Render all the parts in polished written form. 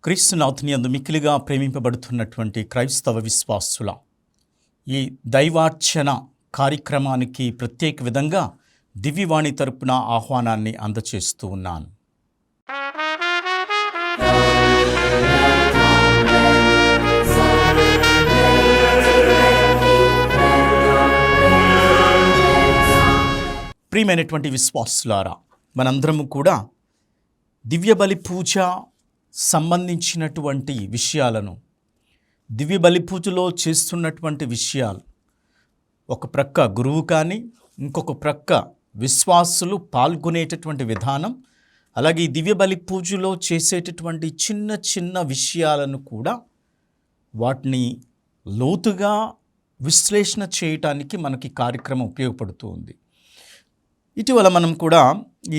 క్రీస్తునాథుని యందు మిక్కిలిగా ప్రేమింపబడుతున్నటువంటి క్రైస్తవ విశ్వాసుల ఈ దైవార్చన కార్యక్రమానికి ప్రత్యేక విధంగా దివ్యవాణి తరపున ఆహ్వానాన్ని అందచేస్తూ ఉన్నాను. ప్రియమైనటువంటి విశ్వాసులారా, మనందరము కూడా దివ్యబలి పూజ సంబంధించినటువంటి విషయాలను, దివ్యబలి పూజలో చేస్తున్నటువంటి విషయాలు, ఒక ప్రక్క గురువు కానీ ఇంకొక ప్రక్క విశ్వాసులు పాల్గొనేటటువంటి విధానం, అలాగే ఈ దివ్యబలి పూజలో చేసేటటువంటి చిన్న చిన్న విషయాలను కూడా వాటిని లోతుగా విశ్లేషణ చేయటానికి మనకి కార్యక్రమం ఉపయోగపడుతూ ఉంది. ఇటీవల మనం కూడా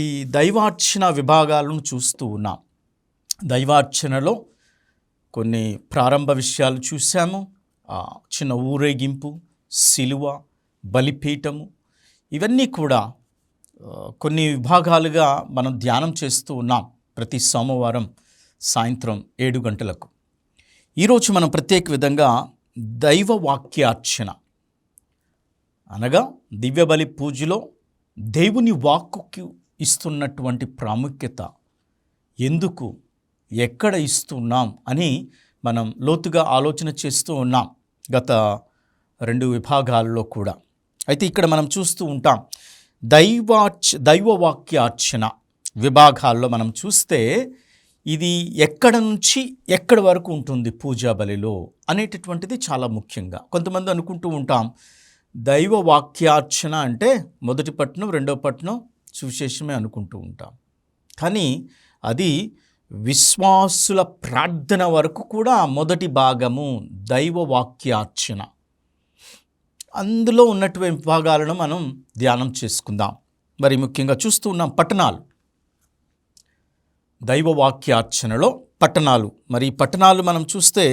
ఈ దైవార్చన విభాగాలను చూస్తూ ఉన్నాం. దైవార్చనలో కొన్ని ప్రారంభ విషయాలు చూసాము. చిన్న ఊరేగింపు, శిలువ, బలిపీఠము, ఇవన్నీ కూడా కొన్ని విభాగాలుగా మనం ధ్యానం చేస్తూ ఉన్నాం ప్రతి సోమవారం సాయంత్రం 7 గంటలకు. ఈరోజు మనం ప్రత్యేక విధంగా దైవ వాక్యార్చన అనగా దివ్యబలి పూజలో దేవుని వాక్కుకి ఇస్తున్నటువంటి ప్రాముఖ్యత, ఎందుకు, ఎక్కడ ఇస్తున్నాం అని మనం లోతుగా ఆలోచన చేస్తూ ఉన్నాం గత 2 విభాగాల్లో కూడా. అయితే ఇక్కడ మనం చూస్తూ ఉంటాం దైవవాక్యార్చన విభాగాల్లో మనం చూస్తే ఇది ఎక్కడ నుంచి ఎక్కడి వరకు ఉంటుంది పూజా బలిలో అనేటటువంటిది చాలా ముఖ్యంగా. కొంతమంది అనుకుంటూ ఉంటాం దైవ వాక్యార్చన అంటే మొదటి పట్టణం, రెండో పట్టణం సువిశేషమే అనుకుంటూ ఉంటాం. కానీ అది విశ్వాసుల ప్రార్థన వరకు కూడా మొదటి భాగము దైవ వాక్యార్చన. అందులో ఉన్నటువంటి విభాగాలను మనం ధ్యానం చేసుకుందాం. మరి ముఖ్యంగా చూస్తూ ఉన్నాం పట్టణాలు, దైవ వాక్యార్చనలో పట్టణాలు. మరి ఈ పట్టణాలు మనం చూస్తే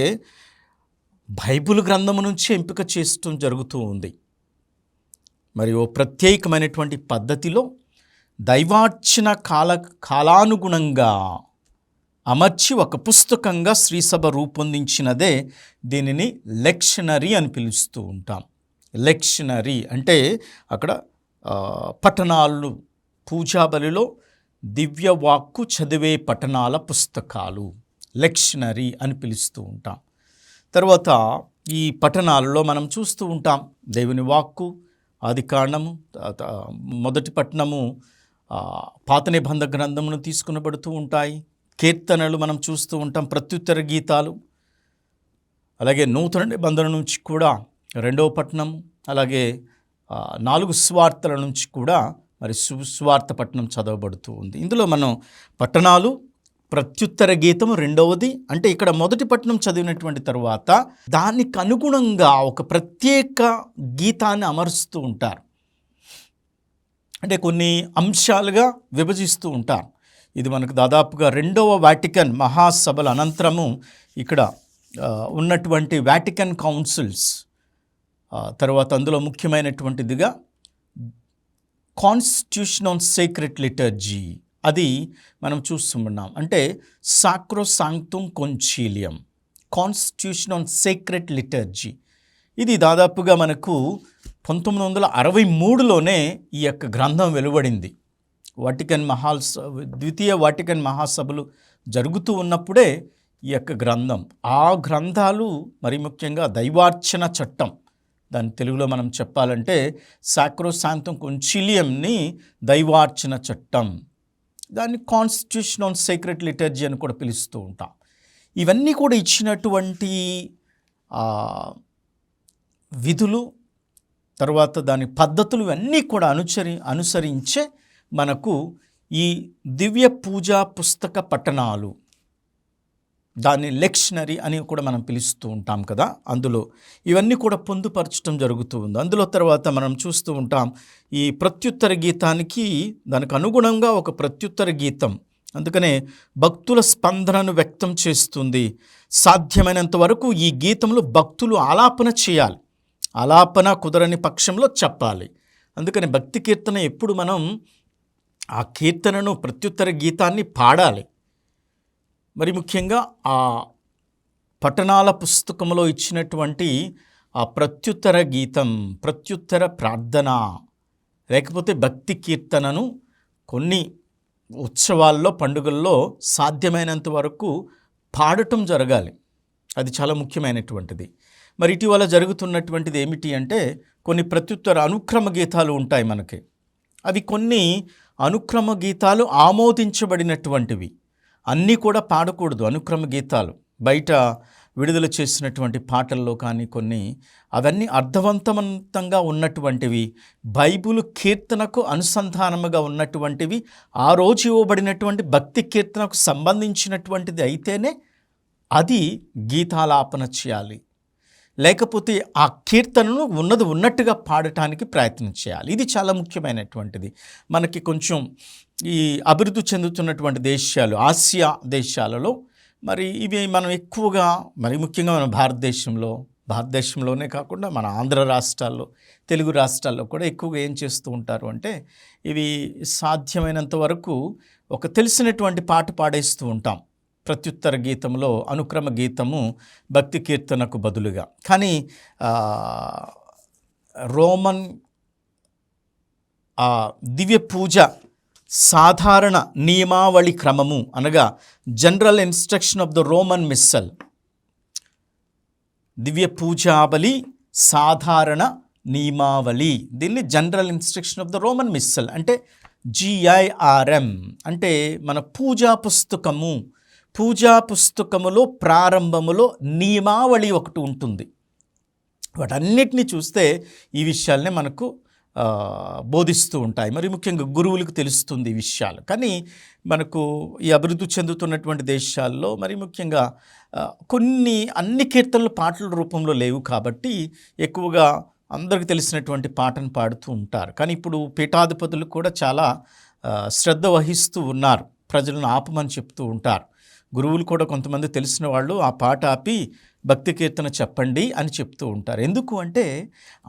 బైబిల్ గ్రంథము నుంచి ఎంపిక చేయడం జరుగుతూ ఉంది. మరి ఓ ప్రత్యేకమైనటువంటి పద్ధతిలో దైవార్చన కాలానుగుణంగా అమర్చి ఒక పుస్తకంగా శ్రీసభ రూపొందించినదే దీనిని లెక్షనరీ అని పిలుస్తూ ఉంటాం. లెక్షనరీ అంటే అక్కడ పట్టణాలు, పూజాబలిలో దివ్యవాక్కు చదివే పట్టణాల పుస్తకాలు లెక్షనరీ అని పిలుస్తూ ఉంటాం. తర్వాత ఈ పట్టణాలలో మనం చూస్తూ ఉంటాం దేవుని వాక్కు, ఆదికాండము, మొదటి పట్టణము పాత నిబంధన గ్రంథమును తీసుకునబడుతూ ఉంటాయి. కీర్తనలు మనం చూస్తూ ఉంటాం, ప్రత్యుత్తర గీతాలు, అలాగే నూతన నిబంధన నుంచి కూడా 2వ పట్టణము, అలాగే 4 సువార్తల నుంచి కూడా మరి సువార్త పట్టణం చదవబడుతూ ఉంది. ఇందులో మనం పట్టణాలు, ప్రత్యుత్తర గీతము 2వది. అంటే ఇక్కడ మొదటి పట్టణం చదివినటువంటి తరువాత దానికి అనుగుణంగా ఒక ప్రత్యేక గీతాన్ని అమరుస్తూ ఉంటారు. అంటే కొన్ని అంశాలుగా విభజిస్తూ ఉంటారు. ఇది మనకు దాదాపుగా 2వ వాటికన్ మహాసభల అనంతరము ఇక్కడ ఉన్నటువంటి వాటికన్ కౌన్సిల్స్ తర్వాత అందులో ముఖ్యమైనటువంటిదిగా కాన్స్టిట్యూషన్ ఆన్ సేక్రెడ్ లిటర్జీ అది మనం చూస్తున్నాం. అంటే సాక్రోసాంక్టుమ్ కొన్సిలియం, కాన్స్టిట్యూషన్ ఆన్ సేక్రెడ్ లిటర్జీ. ఇది దాదాపుగా మనకు 1963లోనే ఈ యొక్క గ్రంథం వెలువడింది. ద్వితీయ వాటికన్ మహాసభలు జరుగుతూ ఉన్నప్పుడే ఈ యొక్క గ్రంథం, ఆ గ్రంథాలు మరి ముఖ్యంగా దైవార్చన చట్టం, దాని తెలుగులో మనం చెప్పాలంటే సాక్రోసాంక్టుమ్ కొన్సిలియంని దైవార్చన చట్టం, దాన్ని కాన్స్టిట్యూషన్ ఆన్ సేక్రెడ్ లిటర్జీ అని కూడా పిలుస్తూ ఉంటాం. ఇవన్నీ కూడా ఇచ్చినటువంటి విధులు, తర్వాత దాని పద్ధతులు ఇవన్నీ కూడా అనుసరించే మనకు ఈ దివ్య పూజా పుస్తక పట్టణాలు, దాన్ని లెక్షనరీ అని కూడా మనం పిలుస్తూ ఉంటాం కదా. అందులో ఇవన్నీ కూడా పొందుపరచడం జరుగుతూ ఉంది. అందులో తర్వాత మనం చూస్తూ ఉంటాం ఈ ప్రత్యుత్తర గీతానికి దానికి అనుగుణంగా ఒక ప్రత్యుత్తర గీతం, అందుకనే భక్తుల స్పందనను వ్యక్తం చేస్తుంది. సాధ్యమైనంత వరకు ఈ గీతంలో భక్తులు ఆలాపన చేయాలి, ఆలాపన కుదరని పక్షంలో చెప్పాలి. అందుకని భక్తి కీర్తన ఎప్పుడు మనం ఆ కీర్తనను ప్రత్యుత్తర గీతాన్ని పాడాలి. మరి ముఖ్యంగా ఆ పట్టణాల పుస్తకంలో ఇచ్చినటువంటి ఆ ప్రత్యుత్తర గీతం, ప్రత్యుత్తర ప్రార్థన, లేకపోతే భక్తి కీర్తనను కొన్ని ఉత్సవాల్లో, పండుగల్లో సాధ్యమైనంత వరకు పాడటం జరగాలి. అది చాలా ముఖ్యమైనటువంటిది. మరి ఇటీవల జరుగుతున్నటువంటిది ఏమిటి అంటే, కొన్ని ప్రత్యుత్తర అనుక్రమ గీతాలు ఉంటాయి మనకి. అవి కొన్ని అనుక్రమ గీతాలు ఆమోదించబడినటువంటివి. అన్నీ కూడా పాడకూడదు అనుక్రమ గీతాలు. బయట విడుదల చేసినటువంటి పాటల్లో కానీ కొన్ని అవన్నీ అర్థవంతంగా ఉన్నటువంటివి, బైబిల్ కీర్తనకు అనుసంధానముగా ఉన్నటువంటివి, ఆ రోజు ఇవ్వబడినటువంటి భక్తి కీర్తనకు సంబంధించినటువంటిది అయితేనే అది గీతాలాపన చేయాలి. లేకపోతే ఆ కీర్తనను ఉన్నట్టుగా పాడటానికి ప్రయత్నం చేయాలి. ఇది చాలా ముఖ్యమైనటువంటిది. మనకి కొంచెం ఈ అభివృద్ధి చెందుతున్నటువంటి దేశాలు, ఆసియా దేశాలలో మరి ఇవి మనం ఎక్కువగా, మరి ముఖ్యంగా మన భారతదేశంలోనే కాకుండా మన ఆంధ్ర రాష్ట్రాల్లో, తెలుగు రాష్ట్రాల్లో కూడా ఎక్కువగా ఏం చేస్తూ ఉంటారు అంటే, ఇవి సాధ్యమైనంత వరకు ఒక తెలిసినటువంటి పాట పాడేస్తూ ఉంటాం. ప్రత్యుత్తర గీతంలో అనుక్రమ గీతము భక్తి కీర్తనకు బదులుగా. కానీ రోమన్ దివ్య పూజ సాధారణ నియమావళి క్రమము, అనగా general instruction of the Roman missal, దివ్య పూజావళి సాధారణ నియమావళి, దీన్ని general instruction of the Roman missal అంటే GIRM అంటే మన పూజా పుస్తకములో ప్రారంభములో నియమావళి ఒకటి ఉంటుంది. వాటన్నిటిని చూస్తే ఈ విషయాలనే మనకు బోధిస్తూ ఉంటాయి. మరి ముఖ్యంగా గురువులకు తెలుస్తుంది ఈ విషయాలు. కానీ మనకు ఈ అభివృద్ధి చెందుతున్నటువంటి దేశాల్లో మరి ముఖ్యంగా అన్ని కీర్తనలు పాటల రూపంలో లేవు కాబట్టి ఎక్కువగా అందరికీ తెలిసినటువంటి పాటను పాడుతూ ఉంటారు. కానీ ఇప్పుడు పీఠాధిపతులు కూడా చాలా శ్రద్ధ వహిస్తూ ఉన్నారు, ప్రజలను ఆపమని చెప్తూ ఉంటారు. గురువులు కూడా కొంతమంది తెలిసిన వాళ్ళు ఆ పాట ఆపి భక్తి కీర్తన చెప్పండి అని చెప్తూ ఉంటారు. ఎందుకు అంటే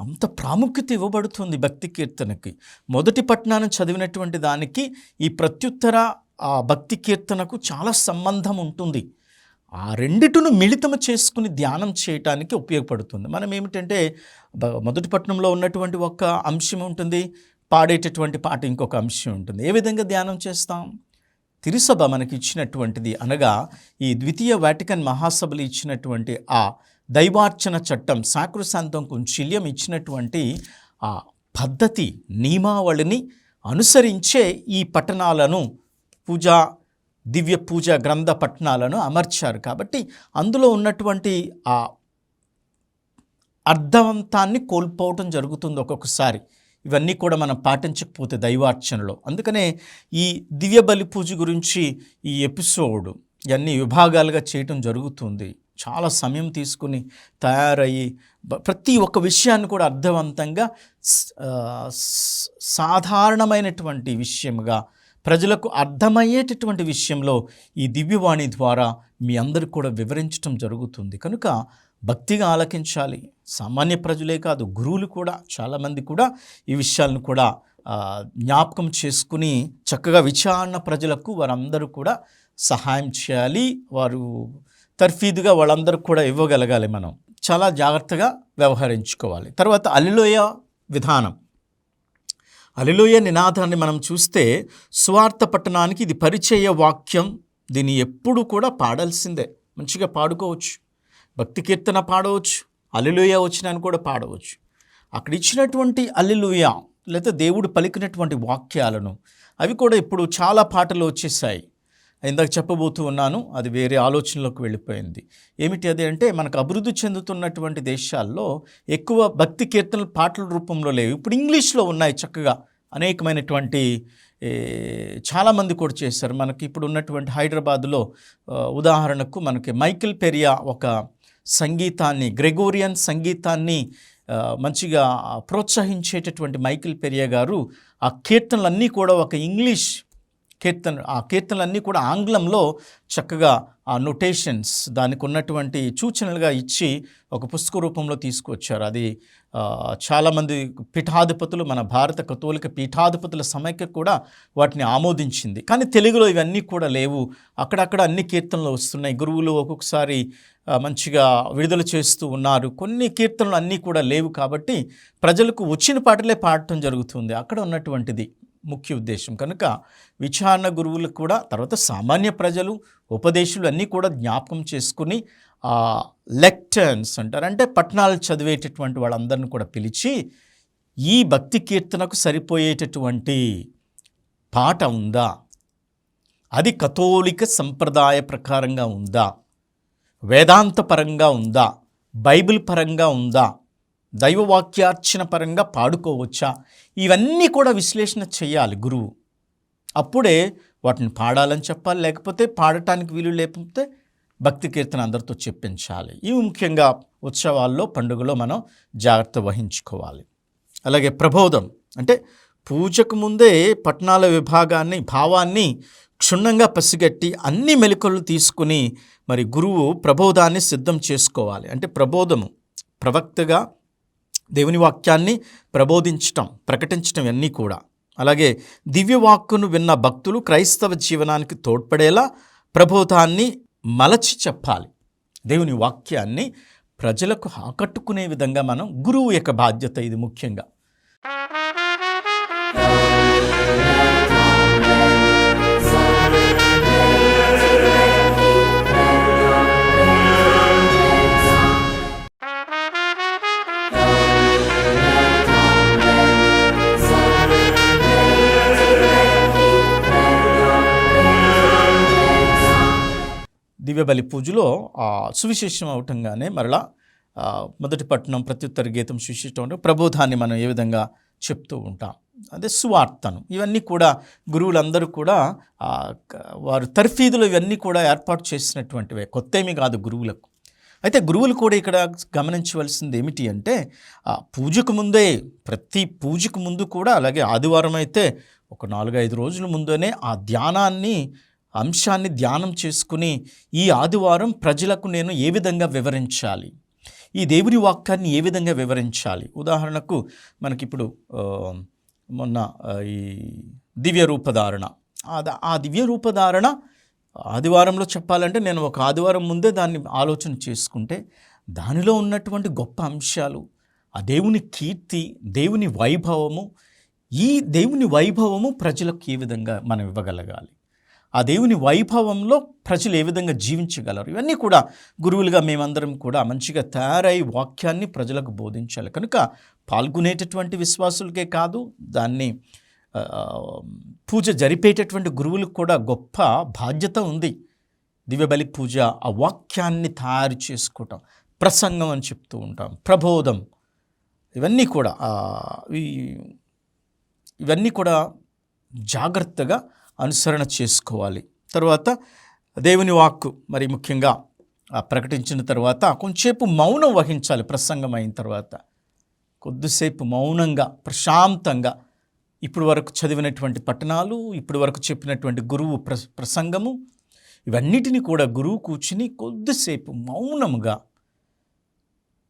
అంత ప్రాముఖ్యత ఇవ్వబడుతుంది భక్తి కీర్తనకి. మొదటి పట్టణాన్ని చదివినటువంటి దానికి ఈ ప్రత్యుత్తర భక్తి కీర్తనకు చాలా సంబంధం ఉంటుంది. ఆ రెండిటిను మిళితం చేసుకుని ధ్యానం చేయటానికి ఉపయోగపడుతుంది. మనం ఏమిటంటే మొదటి పట్టణంలో ఉన్నటువంటి ఒక అంశం ఉంటుంది, పాడేటటువంటి పాట ఇంకొక అంశం ఉంటుంది. ఏ విధంగా ధ్యానం చేస్తాం? తిరుసభ మనకి ఇచ్చినటువంటిది, అనగా ఈ ద్వితీయ వాటికన్ మహాసభలు ఇచ్చినటువంటి ఆ దైవార్చన చట్టం, సాక్రోసాంతం కొంచిలియం ఇచ్చినటువంటి ఆ పద్ధతి, నియమావళిని అనుసరించే ఈ పట్టణాలను, దివ్య పూజ గ్రంథ పట్టణాలను అమర్చారు. కాబట్టి అందులో ఉన్నటువంటి ఆ అర్థవంతాన్ని కోల్పోవటం జరుగుతుంది ఒక్కొక్కసారి. ఇవన్నీ కూడా మనం పాటించకపోతే దైవార్చనలో. అందుకనే ఈ దివ్య బలి పూజ గురించి ఈ ఎపిసోడ్ ఇవన్నీ విభాగాలుగా చేయటం జరుగుతుంది. చాలా సమయం తీసుకుని తయారయ్యి ప్రతి ఒక్క విషయాన్ని కూడా అర్థవంతంగా సాధారణమైనటువంటి విషయముగా ప్రజలకు అర్థమయ్యేటటువంటి విషయంలో ఈ దివ్యవాణి ద్వారా మీ అందరికీ కూడా వివరించడం జరుగుతుంది. కనుక భక్తిగా ఆలకించాలి. సామాన్య ప్రజలే కాదు, గురువులు కూడా చాలామంది కూడా ఈ విషయాలను కూడా జ్ఞాపకం చేసుకుని చక్కగా విచారణ ప్రజలకు వారందరూ కూడా సహాయం చేయాలి. వారు తర్ఫీదుగా వాళ్ళందరూ కూడా ఇవ్వగలగాలి. మనం చాలా జాగ్రత్తగా వ్యవహరించుకోవాలి. తర్వాత హల్లెలూయ విధానం, హల్లెలూయ నినాదాన్ని మనం చూస్తే సువార్త పట్టణానికి ఇది పరిచయ వాక్యం. దీన్ని ఎప్పుడు కూడా పాడాల్సిందే. మంచిగా పాడుకోవచ్చు, భక్తి కీర్తన పాడవచ్చు, హల్లెలూయా వచ్చినాన్ని కూడా పాడవచ్చు. అక్కడ ఇచ్చినటువంటి హల్లెలూయా లేదా దేవుడు పలికినటువంటి వాక్యాలను అవి కూడా ఇప్పుడు చాలా పాటలు వచ్చేసాయి. ఇందాక చెప్పబోతూ ఉన్నాను, అది వేరే ఆలోచనలోకి వెళ్ళిపోయింది. ఏమిటి అది అంటే, మనకు అభివృద్ధి చెందుతున్నటువంటి దేశాల్లో ఎక్కువ భక్తి కీర్తనలు పాటల రూపంలో లేవు. ఇప్పుడు ఇంగ్లీష్లో ఉన్నాయి చక్కగా, అనేకమైనటువంటి చాలామంది కూడా చేశారు. మనకి ఇప్పుడు ఉన్నటువంటి హైదరాబాద్లో ఉదాహరణకు మనకి మైకిల్ పెరియా ఒక సంగీతాన్ని, గ్రెగోరియన్ సంగీతాన్ని మంచిగా ప్రోత్సహించేటటువంటి మైకిల్ పెరియా గారు ఆ కీర్తనలన్నీ కూడా ఒక ఇంగ్లీష్ ఆ కీర్తనలన్నీ కూడా ఆంగ్లంలో చక్కగా ఆ నొటేషన్స్ దానికి ఉన్నటువంటి సూచనలుగా ఇచ్చి ఒక పుస్తక రూపంలో తీసుకువచ్చారు. అది చాలామంది పీఠాధిపతులు, మన భారత కథోలిక పీఠాధిపతుల సమైక్య కూడా వాటిని ఆమోదించింది. కానీ తెలుగులో ఇవన్నీ కూడా లేవు. అక్కడక్కడ అన్ని కీర్తనలు వస్తున్నాయి. గురువులు ఒక్కొక్కసారి మంచిగా విడుదల చేస్తూ ఉన్నారు. కొన్ని కీర్తనలు అన్నీ కూడా లేవు కాబట్టి ప్రజలకు వచ్చిన పాటలే పాడటం జరుగుతుంది. అక్కడ ఉన్నటువంటిది ముఖ్య ఉద్దేశం. కనుక విచారణ గురువులు కూడా, తర్వాత సామాన్య ప్రజలు, ఉపదేశులు అన్నీ కూడా జ్ఞాపకం చేసుకుని లెక్టర్న్స్ అంటారు, అంటే పట్టణాలు చదివేటటువంటి వాళ్ళందరిని కూడా పిలిచి ఈ భక్తి కీర్తనకు సరిపోయేటటువంటి పాట ఉందా, అది కథోలిక సంప్రదాయ ప్రకారంగా ఉందా, వేదాంత పరంగా ఉందా, బైబిల్ పరంగా ఉందా, దైవవాక్యార్చన పరంగా పాడుకోవచ్చా, ఇవన్నీ కూడా విశ్లేషణ చేయాలి గురువు. అప్పుడే వాటిని పాడాలని చెప్పాలి. లేకపోతే పాడటానికి వీలు లేకపోతే భక్తి కీర్తన అందరితో చెప్పించాలి. ఇవి ముఖ్యంగా ఉత్సవాల్లో, పండుగలో మనం జాగ్రత్త వహించుకోవాలి. అలాగే ప్రబోధం అంటే పూజకు ముందే పట్టణాల భావాన్ని క్షుణ్ణంగా పసిగట్టి అన్ని మెలకువలు తీసుకుని మరి గురువు ప్రబోధాన్ని సిద్ధం చేసుకోవాలి. అంటే ప్రబోధము, ప్రవక్తగా దేవుని వాక్యాన్ని ప్రబోధించటం, ప్రకటించటం అన్నీ కూడా. అలాగే దివ్యవాక్కును విన్న భక్తులు క్రైస్తవ జీవనానికి తోడ్పడేలా ప్రబోధాన్ని మలచి చెప్పాలి. దేవుని వాక్యాన్ని ప్రజలకు ఆకట్టుకునే విధంగా మనం, గురువు యొక్క బాధ్యత ఇది ముఖ్యంగా. దివ్యబలి పూజలో సువిశేషం అవటంగానే మరలా మొదటి పట్టణం ప్రత్యుత్తర గీతం సువిశేషం అంటే ప్రబోధాన్ని మనం ఏ విధంగా చెప్తూ ఉంటాం, అదే సువార్తను. ఇవన్నీ కూడా గురువులందరూ కూడా వారు తర్ఫీదులు ఇవన్నీ కూడా ఏర్పాటు చేసినటువంటివే, కొత్త ఏమీ కాదు గురువులకు. అయితే గురువులు కూడా ఇక్కడ గమనించవలసింది ఏమిటి అంటే పూజకు ముందే, ప్రతి పూజకు ముందు కూడా, అలాగే ఆదివారం అయితే ఒక 4-5 రోజుల ముందునే ఆ అంశాన్ని ధ్యానం చేసుకుని ఈ ఆదివారం ప్రజలకు నేను ఏ విధంగా వివరించాలి, ఈ దేవుని వాక్యాన్ని ఏ విధంగా వివరించాలి. ఉదాహరణకు మనకిప్పుడు మొన్న ఈ దివ్య రూపధారణ, ఆ దివ్య రూపధారణ ఆదివారంలో చెప్పాలంటే నేను ఒక ఆదివారం ముందే దాన్ని ఆలోచన చేసుకుంటే దానిలో ఉన్నటువంటి గొప్ప అంశాలు, ఆ దేవుని కీర్తి, దేవుని వైభవము, ఈ దేవుని వైభవము ప్రజలకు ఏ విధంగా మనం ఇవ్వగలగాలి, ఆ దేవుని వైభవంలో ప్రజలు ఏ విధంగా జీవించగలరు, ఇవన్నీ కూడా గురువులుగా మేమందరం కూడా మంచిగా తయారై వాక్యాన్ని ప్రజలకు బోధించాలి. కనుక పాల్గొనేటటువంటి విశ్వాసులకే కాదు, దాన్ని పూజ జరిపేటటువంటి గురువులకు కూడా గొప్ప బాధ్యత ఉంది. దివ్యబలి పూజ, ఆ వాక్యాన్ని తయారు చేసుకోవటం, ప్రసంగం అని చెప్తూ ఉంటాం, ప్రబోధం, ఇవన్నీ కూడా జాగ్రత్తగా అనుసరణ చేసుకోవాలి. తర్వాత దేవుని వాక్కు మరి ముఖ్యంగా ప్రకటించిన తర్వాత కొంచెంసేపు మౌనం వహించాలి. ప్రసంగం అయిన తర్వాత కొద్దిసేపు మౌనంగా, ప్రశాంతంగా, ఇప్పుడు వరకు చదివినటువంటి పట్టణాలు, ఇప్పుడు వరకు చెప్పినటువంటి గురువు ప్రసంగము, ఇవన్నిటినీ కూడా గురువు కూర్చుని కొద్దిసేపు మౌనముగా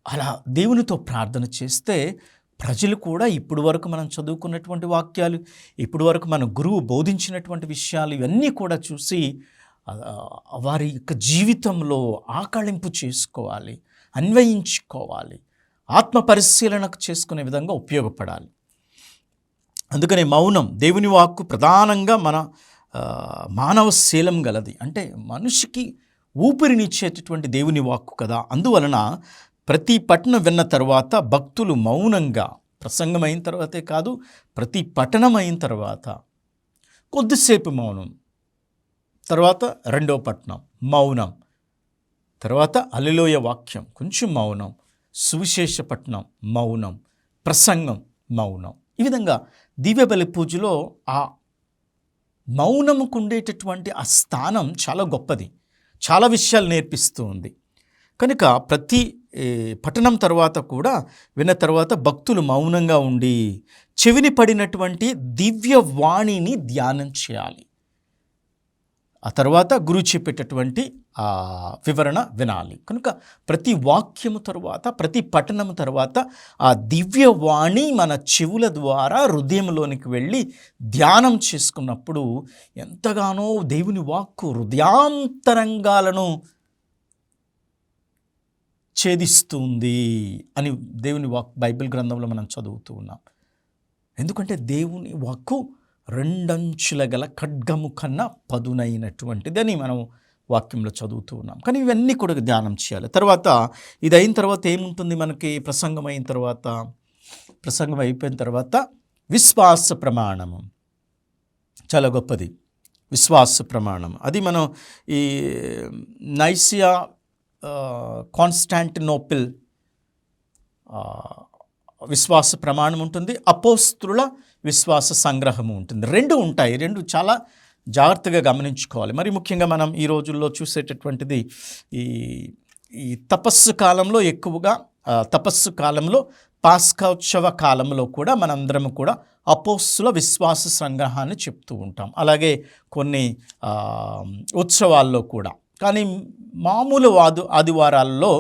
అలా దేవునితో ప్రార్థన చేస్తే ప్రజలు కూడా ఇప్పుడు వరకు మనం చదువుకున్నటువంటి వాక్యాలు, ఇప్పుడు వరకు మన గురువు బోధించినటువంటి విషయాలు, ఇవన్నీ కూడా చూసి వారి యొక్క జీవితంలో ఆకళింపు చేసుకోవాలి, అన్వయించుకోవాలి, ఆత్మ పరిశీలనకు చేసుకునే విధంగా ఉపయోగపడాలి. అందుకని మౌనం, దేవుని వాక్కు ప్రధానంగా మన మానవ శీలం గలది, అంటే మనిషికి ఊపిరినిచ్చేటటువంటి దేవుని వాక్కు కదా. అందువలన ప్రతి పట్టణం విన్న తర్వాత భక్తులు మౌనంగా, ప్రసంగం అయిన తర్వాతే కాదు, ప్రతి పట్టణం అయిన తర్వాత కొద్దిసేపు మౌనం, తర్వాత రెండో పట్టణం మౌనం, తర్వాత హల్లెలూయా వాక్యం కొంచెం మౌనం, సువిశేష పట్టణం మౌనం, ప్రసంగం మౌనం. ఈ విధంగా దివ్యబలి పూజలో ఆ మౌనముకు ఉండేటటువంటి ఆ స్థానం చాలా గొప్పది, చాలా విషయాలు నేర్పిస్తూ ఉంది. కనుక ప్రతి పఠనం తర్వాత కూడా విన్న తర్వాత భక్తులు మౌనంగా ఉండి చెవిని పడినటువంటి దివ్య వాణిని ధ్యానం చేయాలి. ఆ తర్వాత గురువు చెప్పేటటువంటి వివరణ వినాలి. కనుక ప్రతి వాక్యము తర్వాత, ప్రతి పఠనము తర్వాత ఆ దివ్యవాణి మన చెవుల ద్వారా హృదయంలోనికి వెళ్ళి ధ్యానం చేసుకున్నప్పుడు ఎంతగానో దేవుని వాక్కు హృదయాంతరంగాలను ఛేదిస్తుంది అని దేవుని బైబిల్ గ్రంథంలో మనం చదువుతూ ఉన్నాం. ఎందుకంటే దేవుని వాక్కు రెండంచుల గల ఖడ్గము కన్నా పదునైనటువంటిదని మనం వాక్యంలో చదువుతూ ఉన్నాం. కానీ ఇవన్నీ కూడా ధ్యానం చేయాలి. తర్వాత ఇది అయిన తర్వాత ఏముంటుంది మనకి? ప్రసంగం అయిపోయిన తర్వాత విశ్వాస ప్రమాణము చాలా గొప్పది. విశ్వాస ప్రమాణం అది మనం ఈ నైసియా కాన్స్టాంటినోపిల్ విశ్వాస ప్రమాణం ఉంటుంది, అపోస్తుల విశ్వాస సంగ్రహము ఉంటుంది. రెండు ఉంటాయి. రెండు చాలా జాగ్రత్తగా గమనించుకోవాలి. మరి ముఖ్యంగా మనం ఈ రోజుల్లో చూసేటటువంటిది ఈ తపస్సు కాలంలో ఎక్కువగా తపస్సు కాలంలో పాస్కోత్సవ కాలంలో కూడా మనందరం కూడా అపోస్తుల విశ్వాస సంగ్రహాన్ని చెప్తూ ఉంటాం. అలాగే కొన్ని ఉత్సవాల్లో కూడా. కానీ మామూలు ఆదివారాల్లో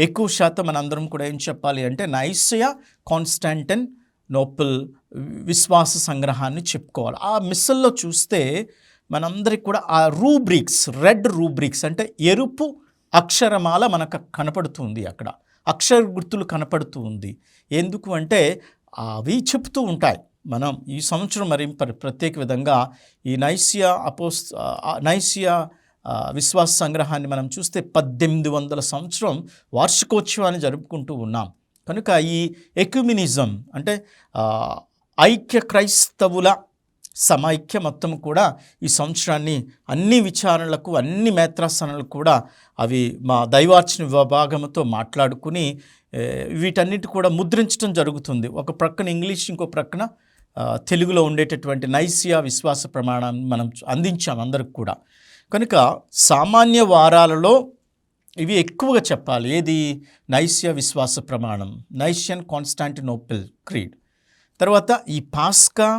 ఎక్కువ శాతం మనందరం కూడా ఏం చెప్పాలి అంటే నైసియా కాన్స్టాంటినోపిల్ విశ్వాస సంగ్రహాన్ని చెప్పుకోవాలి. ఆ మిస్సల్లో చూస్తే మనందరికి కూడా ఆ రూబ్రిక్స్, రెడ్ రూబ్రిక్స్ అంటే ఎరుపు అక్షరమాల మనకు కనపడుతుంది. అక్కడ అక్షర గుర్తులు కనపడుతూ ఉంది. ఎందుకు అంటే అవి చెప్తూ ఉంటాయి. మనం ఈ సంవత్సరం మరి ప్రత్యేక విధంగా ఈ నైసియా విశ్వాస సంగ్రహాన్ని మనం చూస్తే 1800 సంవత్సరం వార్షికోత్సవాన్ని జరుపుకుంటూ ఉన్నాం. కనుక ఈ ఎక్యుమినిజం అంటే ఐక్య క్రైస్తవుల సమైక్య మొత్తం కూడా ఈ సంవత్సరాన్ని అన్ని విచారణలకు, అన్ని మేత్రాసనాలకు కూడా అవి మా దైవార్చన విభాగంతో మాట్లాడుకుని వీటన్నిటి కూడా ముద్రించడం జరుగుతుంది. ఒక ప్రక్కన ఇంగ్లీష్, ఇంకో ప్రక్కన తెలుగులో ఉండేటటువంటి నైసియా విశ్వాస ప్రమాణాన్ని మనం అందించాం అందరికి కూడా. కనుక సామాన్య వారాలలో ఇవి ఎక్కువగా చెప్పాలి. ఏది? నైసియా విశ్వాస ప్రమాణం, నైసియన్ కాన్స్టాంటినోపిల్ క్రీడ్. తర్వాత ఈ పాస్కా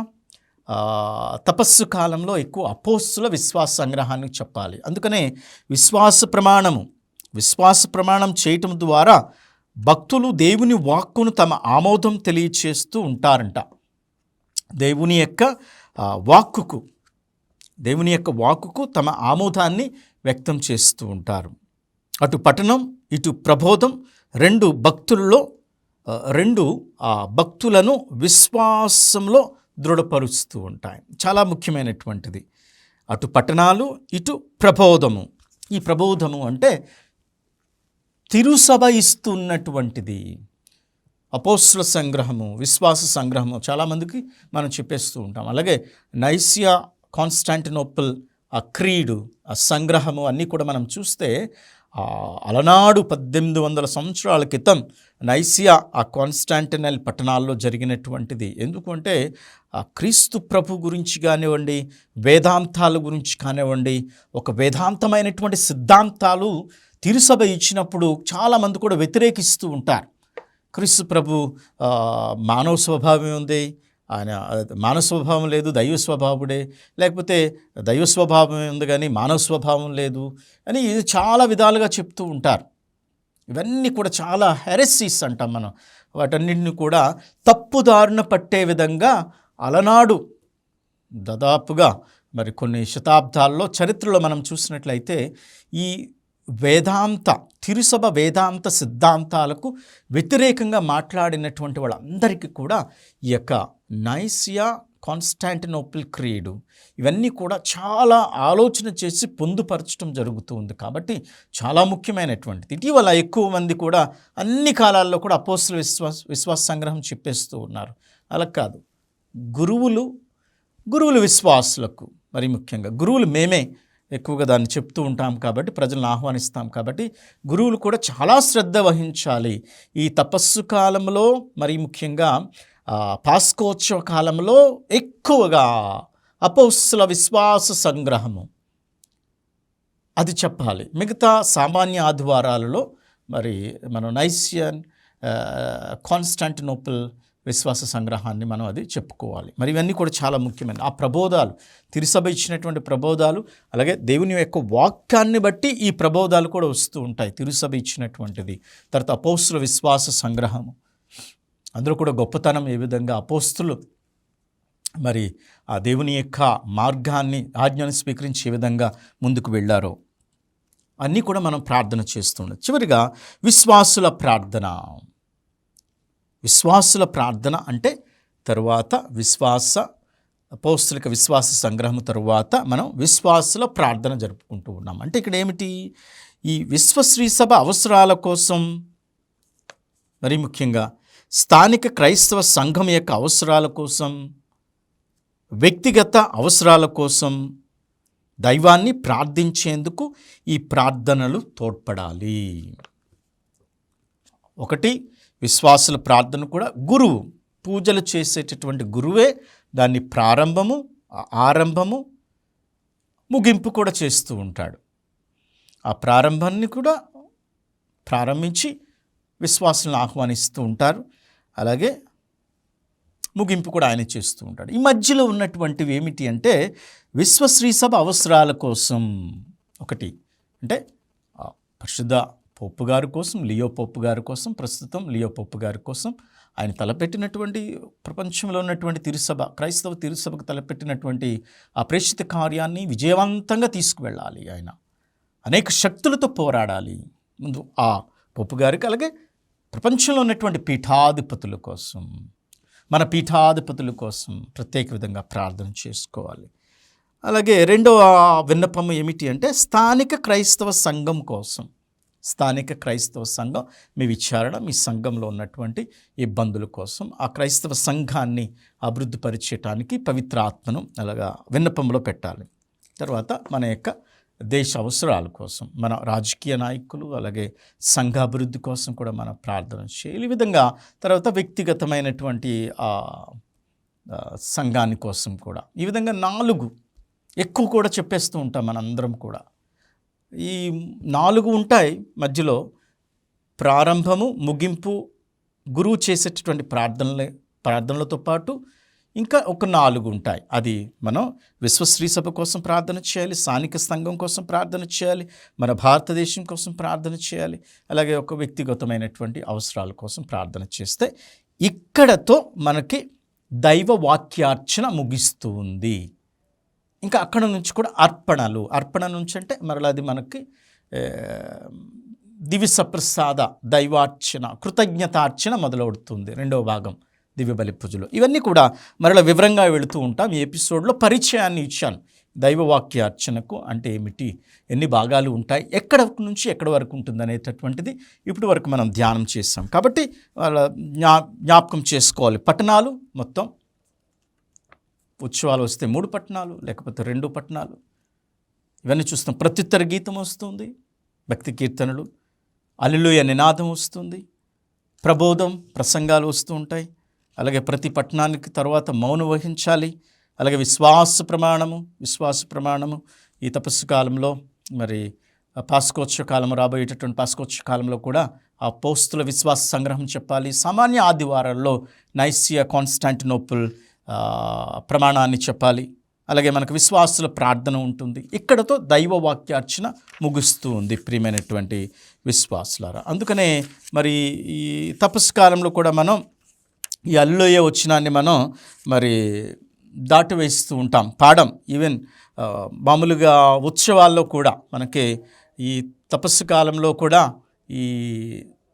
తపస్సు కాలంలో ఎక్కువ అపోస్తుల విశ్వాస సంగ్రహాన్ని చెప్పాలి. అందుకనే విశ్వాస ప్రమాణం చేయటం ద్వారా భక్తులు దేవుని వాక్కును తమ ఆమోదం తెలియచేస్తూ ఉంటారంట. దేవుని యొక్క వాక్కుకు తమ ఆమోదాన్ని వ్యక్తం చేస్తూ ఉంటారు. అటు పఠనం, ఇటు ప్రబోధం రెండు భక్తులను విశ్వాసంలో దృఢపరుస్తూ ఉంటాయి. చాలా ముఖ్యమైనటువంటిది. అటు పఠనాలు, ఇటు ప్రబోధము. ఈ ప్రబోధము అంటే తిరుసభ ఇస్తున్నటువంటిది. అపోస్తుల సంగ్రహము, విశ్వాస సంగ్రహము చాలామందికి మనం చెప్పేస్తూ ఉంటాం. అలాగే నైసియా కాన్స్టాంటినోపిల్ ఆ క్రీడు, ఆ సంగ్రహము అన్నీ కూడా మనం చూస్తే అలనాడు 1800 సంవత్సరాల క్రితం నైసియా ఆ కాన్స్టాంటినోపిల్ పట్టణాల్లో జరిగినటువంటిది. ఎందుకంటే క్రీస్తు ప్రభు గురించి కానివ్వండి, వేదాంతాల గురించి కానివ్వండి, ఒక వేదాంతమైనటువంటి సిద్ధాంతాలు తిరుసభ ఇచ్చినప్పుడు చాలామంది కూడా వ్యతిరేకిస్తూ ఉంటారు. క్రీస్తు ప్రభు మానవ స్వభావం ఉంది, ఆయన మానవ స్వభావం లేదు, దైవ స్వభావుడే, లేకపోతే దైవ స్వభావం ఉంది కానీ మానవ స్వభావం లేదు అని ఇది చాలా విధాలుగా చెప్తూ ఉంటారు. ఇవన్నీ కూడా చాలా హెరెసీస్ అంటాం మనం. వాటన్నింటిని కూడా తప్పుదారున పట్టే విధంగా అలనాడు దాదాపుగా మరి కొన్ని శతాబ్దాల్లో చరిత్రలో మనం చూసినట్లయితే ఈ తిరుసభ వేదాంత సిద్ధాంతాలకు వ్యతిరేకంగా మాట్లాడినటువంటి వాళ్ళందరికీ కూడా ఈ యొక్క నైసియా కాన్స్టాంటినోపిల్ క్రీడు ఇవన్నీ కూడా చాలా ఆలోచన చేసి పొందుపరచడం జరుగుతుంది. కాబట్టి చాలా ముఖ్యమైనటువంటిది. ఇటీవల ఎక్కువ మంది కూడా అన్ని కాలాల్లో కూడా అపోస్తుల విశ్వాస సంగ్రహం చెప్పేస్తూ ఉన్నారు. అలా కాదు. గురువులు విశ్వాసులకు, మరి ముఖ్యంగా గురువులు మేమే ఎక్కువగా దాన్ని చెప్తూ ఉంటాం కాబట్టి, ప్రజలను ఆహ్వానిస్తాం కాబట్టి గురువులు కూడా చాలా శ్రద్ధ వహించాలి. ఈ తపస్సు కాలంలో మరి ముఖ్యంగా పాస్కోత్సవ కాలంలో ఎక్కువగా అపోస్తుల విశ్వాస సంగ్రహము అది చెప్పాలి. మిగతా సామాన్య ఆదివారాలలో మరి మనం నైసియన్ కాన్స్టాంటినోపిల్ విశ్వాస సంగ్రహాన్ని మనం అది చెప్పుకోవాలి. మరి ఇవన్నీ కూడా చాలా ముఖ్యమైన ఆ ప్రబోధాలు, తిరుసభ ఇచ్చినటువంటి ప్రబోధాలు, అలాగే దేవుని యొక్క వాక్యాన్ని బట్టి ఈ ప్రబోధాలు కూడా వస్తూ ఉంటాయి. తిరుసభ ఇచ్చినటువంటిది, తర్వాత అపోస్తుల విశ్వాస సంగ్రహము, అందులో కూడా గొప్పతనం ఏ విధంగా అపోస్తులు మరి ఆ దేవుని యొక్క మార్గాన్ని, ఆజ్ఞను స్వీకరించి ఏ విధంగా ముందుకు వెళ్ళారో అన్నీ కూడా మనం ప్రార్థన చేస్తుండే. చివరిగా విశ్వాసుల ప్రార్థన. విశ్వాసుల ప్రార్థన అంటే తరువాత అపోస్తులిక విశ్వాస సంగ్రహం తరువాత మనం విశ్వాసుల ప్రార్థన జరుపుకుంటూ ఉన్నాం. అంటే ఇక్కడ ఏమిటి? ఈ విశ్వశ్రీ సభ అవసరాల కోసం, మరి ముఖ్యంగా స్థానిక క్రైస్తవ సంఘం యొక్క అవసరాల కోసం, వ్యక్తిగత అవసరాల కోసం దైవాన్ని ప్రార్థించేందుకు ఈ ప్రార్థనలు తోడ్పడాలి. ఒకటి, విశ్వాసుల ప్రార్థన కూడా గురువు, పూజలు చేసేటటువంటి గురువే దాన్ని ఆరంభము ముగింపు కూడా చేస్తూ ఉంటాడు. ఆ ప్రారంభాన్ని కూడా ప్రారంభించి విశ్వాసులను ఆహ్వానిస్తూ ఉంటారు, అలాగే ముగింపు కూడా ఆయన చేస్తూ ఉంటాడు. ఈ మధ్యలో ఉన్నటువంటివి ఏమిటి అంటే విశ్వశ్రీ సభ అవసరాల కోసం. ఒకటి అంటే పరిశుద్ధ పోపు గారి కోసం, లియో పోపు గారి కోసం, ప్రస్తుతం లియో పోపు గారి కోసం ఆయన తలపెట్టినటువంటి ప్రపంచంలో ఉన్నటువంటి తిరుసభ, క్రైస్తవ తిరుసభకు తలపెట్టినటువంటి ఆ ప్రేషిత కార్యాన్ని విజయవంతంగా తీసుకువెళ్ళాలి. ఆయన అనేక శక్తులతో పోరాడాలి. ముందు ఆ పోపు గారికి, అలాగే ప్రపంచంలో ఉన్నటువంటి పీఠాధిపతుల కోసం, మన పీఠాధిపతుల కోసం ప్రత్యేక విధంగా ప్రార్థన చేసుకోవాలి. అలాగే రెండవ విన్నపం ఏమిటి అంటే స్థానిక క్రైస్తవ సంఘం కోసం. స్థానిక క్రైస్తవ సంఘం మీ విచారణ, మీ సంఘంలో ఉన్నటువంటి ఇబ్బందుల కోసం, ఆ క్రైస్తవ సంఘాన్ని అభివృద్ధిపరిచేయటానికి పవిత్ర ఆత్మను అలాగా విన్నపంలో పెట్టాలి. తర్వాత మన యొక్క దేశ అవసరాల కోసం, మన రాజకీయ నాయకులు అలాగే సంఘ అభివృద్ధి కోసం కూడా మనం ప్రార్థన చేయాలి. ఈ విధంగా తర్వాత వ్యక్తిగతమైనటువంటి సంఘాని కోసం కూడా ఈ విధంగా 4 ఎక్కువ కూడా చెప్పేస్తూ ఉంటాం మనందరం కూడా. ఈ 4 ఉంటాయి మధ్యలో, ప్రారంభము, ముగింపు, గురువు చేసేటటువంటి ప్రార్థనలతో పాటు ఇంకా ఒక 4 ఉంటాయి. అది మనం విశ్వశ్రీ సభ కోసం ప్రార్థన చేయాలి, స్థానిక సంఘం కోసం ప్రార్థన చేయాలి, మన భారతదేశం కోసం ప్రార్థన చేయాలి, అలాగే ఒక వ్యక్తిగతమైనటువంటి అవసరాల కోసం ప్రార్థన చేస్తే ఇక్కడతో మనకి దైవ వాక్యార్చన ముగిస్తూ ఉంది. ఇంకా అక్కడ నుంచి కూడా అర్పణ నుంచి అంటే మరలా అది మనకి దివ్య సప్రసాద దైవార్చన, కృతజ్ఞతార్చన మొదలవుతుంది. రెండవ భాగం దివ్య బలి పూజలు. ఇవన్నీ కూడా మరలా వివరంగా వెళుతూ ఉంటాం. ఈ ఎపిసోడ్లో పరిచయాన్ని ఇచ్చాను. దైవవాక్యార్చనకు అంటే ఏమిటి, ఎన్ని భాగాలు ఉంటాయి, ఎక్కడ నుంచి ఎక్కడి వరకు ఉంటుంది అనేటటువంటిది ఇప్పటి వరకు మనం ధ్యానం చేస్తాం. కాబట్టి వాళ్ళ జ్ఞాపకం చేసుకోవాలి. పట్టణాలు మొత్తం ఉత్సవాలు వస్తే 3 పట్టణాలు, లేకపోతే 2 పట్టణాలు, ఇవన్నీ చూస్తాం. ప్రత్యుత్తర గీతం వస్తుంది, భక్తి కీర్తనలు, హల్లెలూయా నినాదం వస్తుంది, ప్రబోధం, ప్రసంగాలు వస్తూ ఉంటాయి. అలాగే ప్రతి పట్టణానికి తర్వాత మౌనం వహించాలి. అలాగే విశ్వాస ప్రమాణము ఈ తపస్సు కాలంలో, మరి పాస్కోత్సవ కాలం, రాబోయేటటువంటి పాస్కోత్సవ కాలంలో కూడా ఆ అపోస్తుల విశ్వాస సంగ్రహం చెప్పాలి. సామాన్య ఆదివారాల్లో నైసియా, కాన్స్టాంటినోపుల్ ప్రమాణాన్ని చెప్పాలి. అలాగే మనకు విశ్వాసుల ప్రార్థన ఉంటుంది. ఇక్కడతో దైవ వాక్యార్చన ముగుస్తూ ఉంది ప్రియమైనటువంటి విశ్వాసులారా. అందుకనే మరి ఈ తపస్సు కాలంలో కూడా మనం ఈ హల్లెలూయా వచనాన్ని మనం మరి దాటివేస్తూ ఉంటాం, పాడం. ఈవెన్ మామూలుగా ఉత్సవాల్లో కూడా మనకి ఈ తపస్సు కాలంలో కూడా ఈ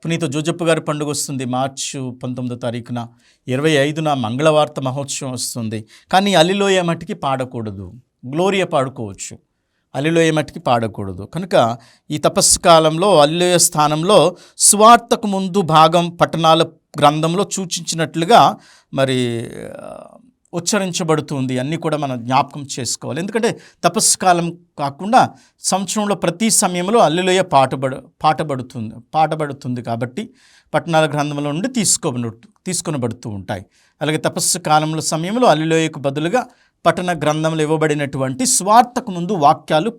పునీత జోజప్ప గారి పండుగ వస్తుంది. మార్చి 19వ తారీఖున, 25న మంగళవార్త మహోత్సవం వస్తుంది. కానీ హల్లెలూయా మట్టికి పాడకూడదు, గ్లోరియా పాడుకోవచ్చు, హల్లెలూయా మట్టికి పాడకూడదు. కనుక ఈ తపస్సు కాలంలో హల్లెలూయా స్థానంలో సువార్తకు ముందు భాగం పట్టణాల గ్రంథంలో సూచించినట్లుగా మరి ఉచ్చరించబడుతుంది. అన్నీ కూడా మనం జ్ఞాపకం చేసుకోవాలి. ఎందుకంటే తపస్సు కాలం కాకుండా సంవత్సరంలో ప్రతి సమయంలో హల్లెలూయా పాటబడుతుంది కాబట్టి పట్టణాల గ్రంథంలో నుండి తీసుకొనబడుతూ ఉంటాయి. అలాగే తపస్సు కాలంలో సమయంలో హల్లెలూయాకు బదులుగా పట్టణ గ్రంథంలో ఇవ్వబడినటువంటి స్వార్థకు ముందు వాక్యాలు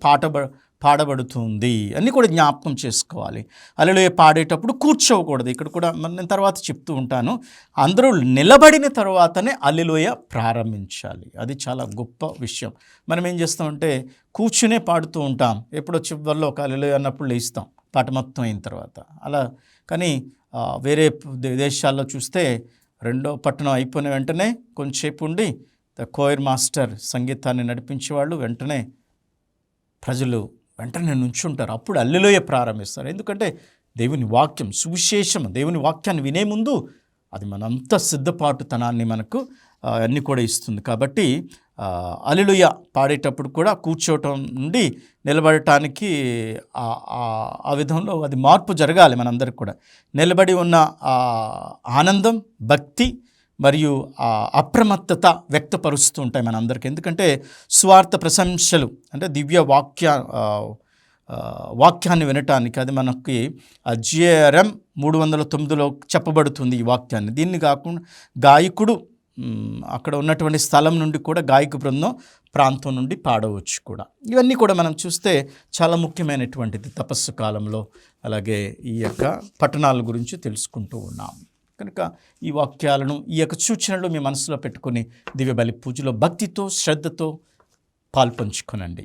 పాడబడుతుంది అన్నీ కూడా జ్ఞాపకం చేసుకోవాలి. హల్లెలూయా పాడేటప్పుడు కూర్చోకూడదు. ఇక్కడ కూడా నేను తర్వాత చెప్తూ ఉంటాను. అందరూ నిలబడిన తర్వాతనే హల్లెలూయా ప్రారంభించాలి. అది చాలా గొప్ప విషయం. మనం ఏం చేస్తామంటే కూర్చునే పాడుతూ ఉంటాం. ఎప్పుడో చివరిలో ఒక హల్లెలూయా అన్నప్పుడు లేస్తాం పాట మొత్తం అయిన తర్వాత. అలా కానీ వేరే దేశాల్లో చూస్తే రెండో పట్టణం అయిపోయిన వెంటనే కొంచెంసేపు ఉండి కోయిర్ మాస్టర్ సంగీతాన్ని నడిపించేవాళ్ళు వెంటనే ప్రజలు వెంటనే నుంచుంటారు. అప్పుడు హల్లెలూయా ప్రారంభిస్తారు. ఎందుకంటే దేవుని వాక్యం సువిశేషం, దేవుని వాక్యాన్ని వినే ముందు అది మనంత సిద్ధపాటుతనాన్ని మనకు అన్నీ కూడా ఇస్తుంది. కాబట్టి హల్లెలూయా పాడేటప్పుడు కూడా కూర్చోవటం నుండి నిలబడటానికి ఆ విధంలో అది మార్పు జరగాలి. మనందరికి కూడా నిలబడి ఉన్న ఆనందం, భక్తి మరియు అప్రమత్తత వ్యక్తపరుస్తూ ఉంటాయి మనందరికీ. ఎందుకంటే స్వార్థ ప్రశంసలు అంటే దివ్య వాక్యాన్ని వినటానికి అది మనకి GRM 309లో చెప్పబడుతుంది ఈ వాక్యాన్ని. దీన్ని కాకుండా గాయకుడు అక్కడ ఉన్నటువంటి స్థలం నుండి కూడా గాయక బృందం ప్రాంతం నుండి పాడవచ్చు కూడా. ఇవన్నీ కూడా మనం చూస్తే చాలా ముఖ్యమైనటువంటిది తపస్సు కాలంలో. అలాగే ఈ యొక్క పట్టణాల గురించి తెలుసుకుంటూ ఉన్నాం. కనుక ఈ వాక్యాలను ఈ యొక్క సూచనలు మీ మనసులో పెట్టుకొని దివ్య బలి పూజలో భక్తితో శ్రద్ధతో పాల్పంచుకొనండి.